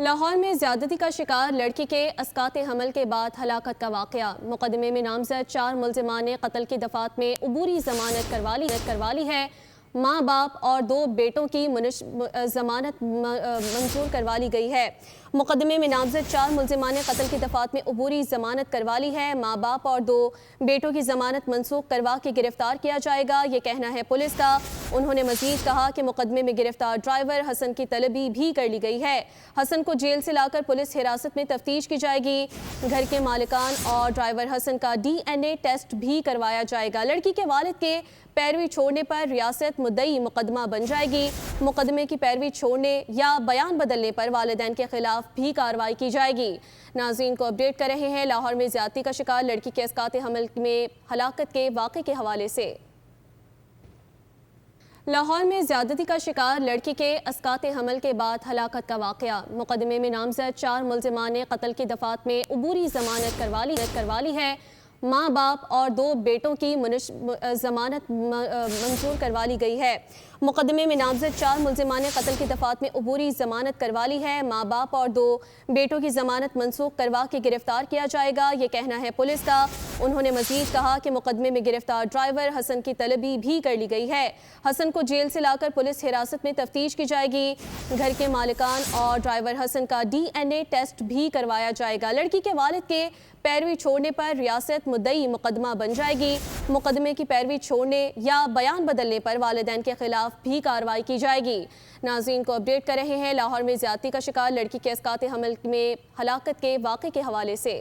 لاہور میں زیادتی کا شکار لڑکی کے اسقاط حمل کے بعد ہلاکت کا واقعہ۔ مقدمے میں نامزد 4 ملزمان نے قتل کی دفعات میں عبوری ضمانت کروا لی ہے۔ ماں باپ اور 2 بیٹوں کی ضمانت منظور کروا لی گئی ہے۔ مقدمے میں نامزد 4 ملزمان نے قتل کی دفعات میں عبوری ضمانت کروا لی ہے۔ ماں باپ اور 2 بیٹوں کی ضمانت منسوخ کروا کے گرفتار کیا جائے گا، یہ کہنا ہے پولیس کا۔ انہوں نے مزید کہا کہ مقدمے میں گرفتار ڈرائیور حسن کی طلبی بھی کر لی گئی ہے۔ حسن کو جیل سے لا کر پولیس حراست میں تفتیش کی جائے گی۔ گھر کے مالکان اور ڈرائیور حسن کا DNA ٹیسٹ بھی کروایا جائے گا۔ لڑکی کے والد کے پیروی چھوڑنے پر ریاست مدعی مقدمہ بن جائے گی۔ مقدمے کی پیروی چھوڑنے یا بیان بدلنے پر والدین کے خلاف بھی کارروائی کی جائے گی۔ ناظرین کو اپڈیٹ کر رہے ہیں لاہور میں زیادتی کا شکار لڑکی کے اسقاط حمل میں ہلاکت کے واقعے کے حوالے سے۔ لاہور میں زیادتی کا شکار لڑکی کے اسقاط حمل کے بعد ہلاکت کا واقعہ۔ مقدمے میں نامزد 4 ملزمان نے قتل کی دفعات میں عبوری ضمانت کروا لی ہے۔ ماں باپ اور 2 بیٹوں کی ضمانت منظور کروا لی گئی ہے۔ مقدمے میں نامزد 4 ملزمان نے قتل کی دفعات میں عبوری ضمانت کروا لی ہے۔ ماں باپ اور 2 بیٹوں کی ضمانت منسوخ کروا کے گرفتار کیا جائے گا، یہ کہنا ہے پولیس کا۔ انہوں نے مزید کہا کہ مقدمے میں گرفتار ڈرائیور حسن کی طلبی بھی کر لی گئی ہے۔ حسن کو جیل سے لا کر پولیس حراست میں تفتیش کی جائے گی۔ گھر کے مالکان اور ڈرائیور حسن کا DNA ٹیسٹ بھی کروایا جائے گا۔ لڑکی کے والد کے پیروی چھوڑنے پر ریاست مدعی مقدمہ بن جائے گی۔ مقدمے کی پیروی چھوڑنے یا بیان بدلنے پر والدین کے خلاف بھی کارروائی کی جائے گی۔ ناظرین کو اپڈیٹ کر رہے ہیں لاہور میں زیادتی کا شکار لڑکی کے اسقاط حمل میں ہلاکت کے واقعے کے حوالے سے۔